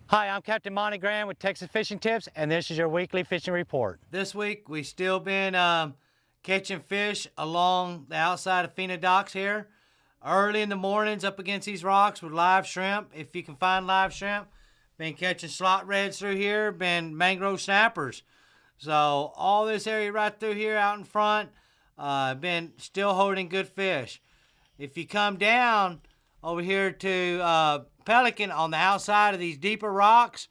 Hi, I'm Captain Monte with Texas Fishing Tips, and this is your weekly fishing report. This week, we still been catching fish along the outside of Fina Docks here. Early in the mornings up against these rocks with live shrimp, if you can find live shrimp. Been catching slot reds through here, been mangrove snappers. So all this area right through here out in front, been still holding good fish. If you come down over here to Pelican on the outside of these deeper rocks,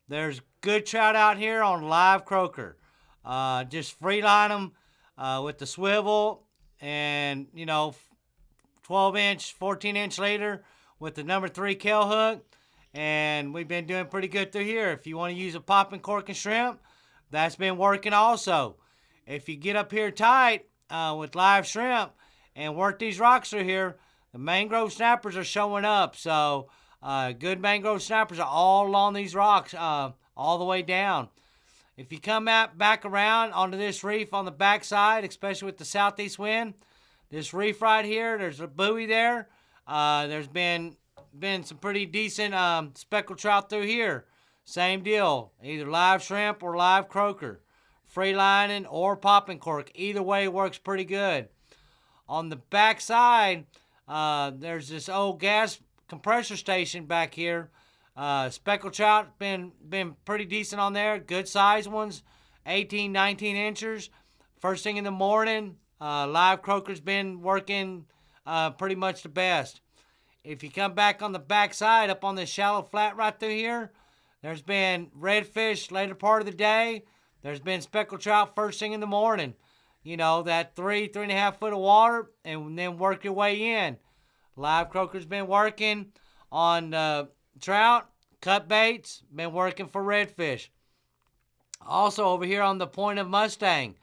there's good trout out here on live croaker. Just free line them with the swivel and, 12-inch, 14-inch leader with the number 3 Kell hook. And we've been doing pretty good through here. If you want to use a popping cork and shrimp, that's been working also. If you get up here tight with live shrimp and work these rocks through here, the mangrove snappers are showing up. So good mangrove snappers are all along these rocks all the way down. If you come out back around onto this reef on the backside, especially with the southeast wind, this reef right here, there's a buoy there. There's been some pretty decent speckled trout through here. Same deal, either live shrimp or live croaker. Free lining or popping cork. Either way works pretty good. On the back side, there's this old gas compressor station back here. Speckled trout been pretty decent on there. Good size ones, 18, 19 inchers. First thing in the morning, live croaker's been working pretty much the best. If you come back on the back side, up on this shallow flat right through here, there's been redfish later part of the day. There's been speckled trout first thing in the morning. That 3.5 foot of water, and then work your way in. Live croaker's been working on trout, cut baits, been working for redfish. Also over here on the point of Mustang,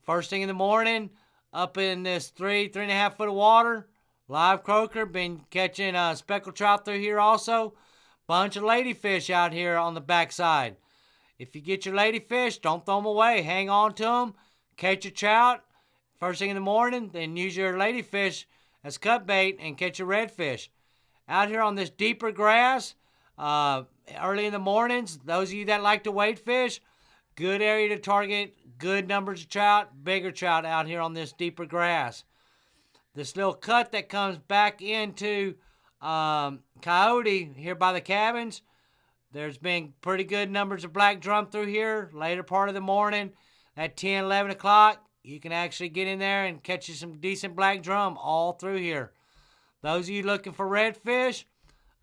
first thing in the morning, up in this 3.5 foot of water, live croaker, been catching speckled trout through here also. Bunch of ladyfish out here on the backside. If you get your ladyfish, don't throw them away. Hang on to them. Catch your trout first thing in the morning, then use your ladyfish as cut bait and catch your redfish. Out here on this deeper grass, early in the mornings, those of you that like to wade fish, good area to target, good numbers of trout, bigger trout out here on this deeper grass. This little cut that comes back into Coyote here by the cabins, there's been pretty good numbers of black drum through here. Later part of the morning at 10, 11 o'clock, you can actually get in there and catch you some decent black drum all through here. Those of you looking for redfish,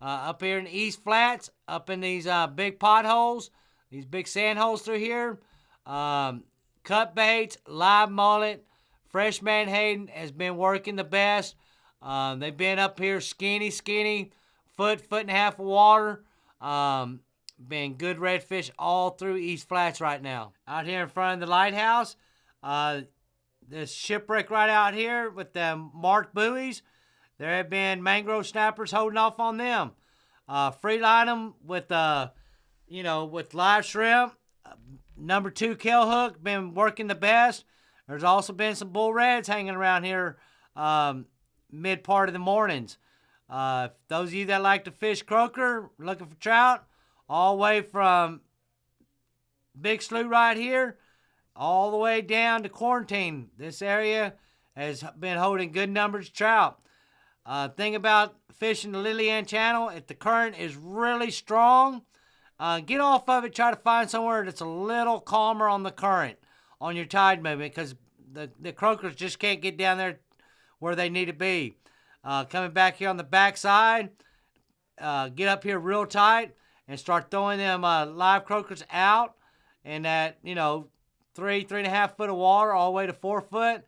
up here in the East Flats, up in these big potholes, these big sand holes through here, cut baits, live mullet, fresh Manhattan has been working the best. They've been up here skinny, foot and a half of water. Been good redfish all through East Flats right now. Out here in front of the lighthouse, this shipwreck right out here with the marked buoys, there have been mangrove snappers holding off on them. Free line them with with live shrimp. Number 2 Kell hook been working the best. There's also been some bull reds hanging around here mid part of the mornings. Those of you that like to fish croaker, looking for trout, all the way from Big Slough right here, all the way down to Quarantine. This area has been holding good numbers of trout. Thing about fishing the Lillian Channel, if the current is really strong, get off of it, try to find somewhere that's a little calmer on the current, on your tide movement, because the croakers just can't get down there where they need to be. Coming back here on the backside, get up here real tight and start throwing them live croakers out in that, 3.5 foot of water all the way to 4 foot.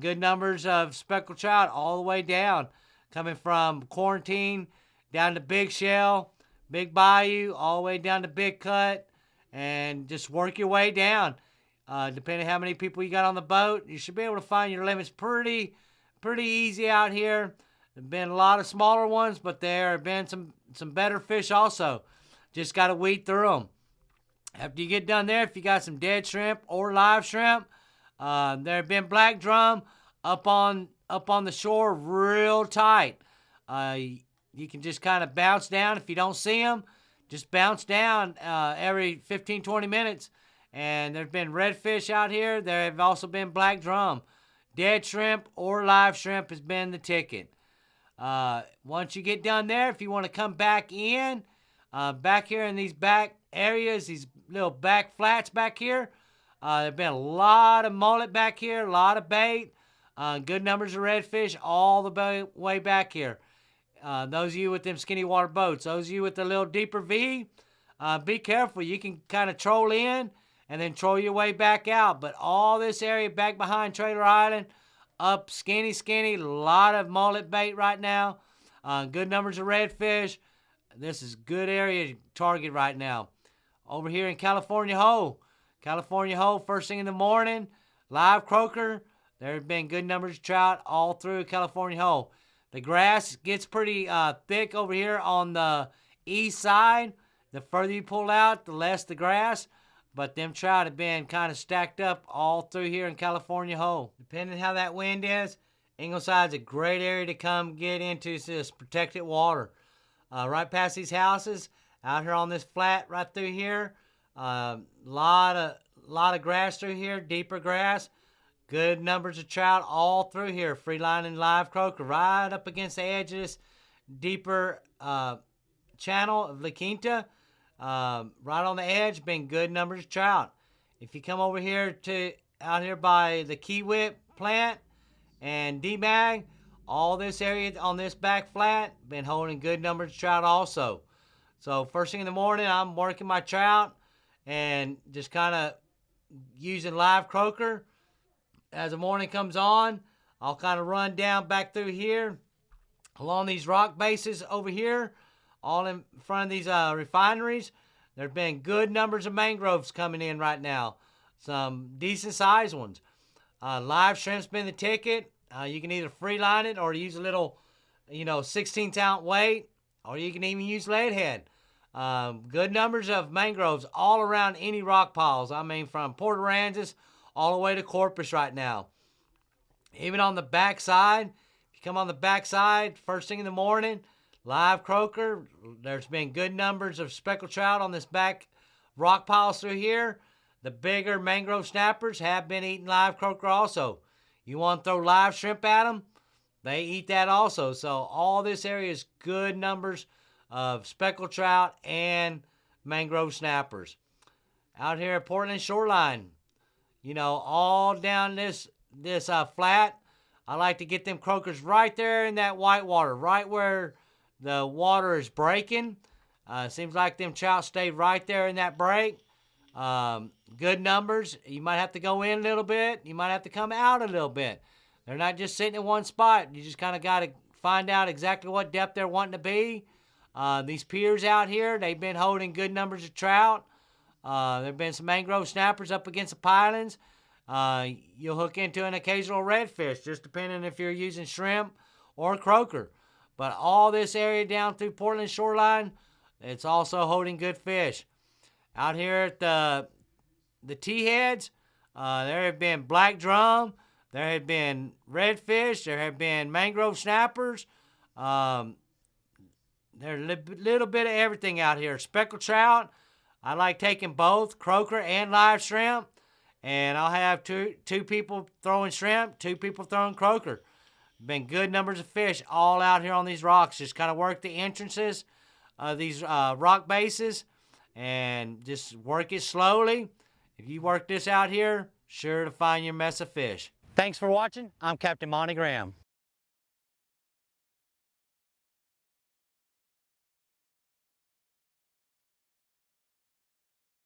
Good numbers of speckled trout all the way down, coming from Quarantine down to Big Shell, Big Bayou, all the way down to Big Cut, and just work your way down. Depending on how many people you got on the boat, you should be able to find your limits pretty easy out here. There have been a lot of smaller ones, but there have been some better fish also. Just got to weed through them. After you get done there, if you got some dead shrimp or live shrimp, there have been black drum up on the shore real tight. You can just kind of bounce down. If you don't see them, just bounce down every 15, 20 minutes. And there's been redfish out here. There have also been black drum. Dead shrimp or live shrimp has been the ticket. Once you get done there, if you want to come back in, back here in these back areas, these little back flats back here, there have been a lot of mullet back here, a lot of bait, good numbers of redfish all the way back here. Those of you with them skinny water boats, those of you with the little deeper V, be careful. You can kind of troll in and then troll your way back out. But all this area back behind Trailer Island, up skinny, a lot of mullet bait right now. Good numbers of redfish. This is good area to target right now. Over here in California Hole, first thing in the morning, live croaker. There have been good numbers of trout all through California Hole. The grass gets pretty thick over here on the east side. The further you pull out, the less the grass. But them trout have been kind of stacked up all through here in California Hole. Depending how that wind is, Ingleside's a great area to come get into this protected water. Right past these houses, out here on this flat right through here, lot of grass through here, deeper grass. Good numbers of trout all through here. Free line and live croaker right up against the edge of this deeper channel of La Quinta. Right on the edge, been good numbers of trout. If you come over here to out here by the Key Whip plant and D-Mag, all this area on this back flat, been holding good numbers of trout also. So first thing in the morning, I'm working my trout and just kind of using live croaker. As the morning comes on, I'll kind of run down back through here along these rock bases over here, all in front of these refineries. There have been good numbers of mangroves coming in right now, some decent sized ones. Live shrimp's been the ticket. You can either free line it or use a little, 16th ounce weight, or you can even use lead head. Good numbers of mangroves all around any rock piles. I mean, from Port Aransas all the way to Corpus right now. Even on the back side, if you come on the back side, first thing in the morning, live croaker. There's been good numbers of speckled trout on this back rock piles through here. The bigger mangrove snappers have been eating live croaker also. You want to throw live shrimp at them, they eat that also. So all this area is good numbers of speckled trout and mangrove snappers. Out here at Portland Shoreline, all down this flat, I like to get them croakers right there in that white water, right where the water is breaking. Seems like them trout stay right there in that break. Good numbers. You might have to go in a little bit. You might have to come out a little bit. They're not just sitting in one spot. You just kind of got to find out exactly what depth they're wanting to be. These piers out here, they've been holding good numbers of trout. There have been some mangrove snappers up against the pilings. You'll hook into an occasional redfish, just depending if you're using shrimp or croaker. But all this area down through Portland Shoreline, it's also holding good fish. Out here at the T-heads, there have been black drum, there have been redfish, there have been mangrove snappers. There's a little bit of everything out here. Speckled trout, I like taking both croaker and live shrimp. And I'll have two people throwing shrimp, 2 people throwing croaker. Been good numbers of fish all out here on these rocks. Just kind of work the entrances of these rock bases and just work it slowly. If you work this out here, sure to find your mess of fish. Thanks for watching. I'm Captain Monte Graham.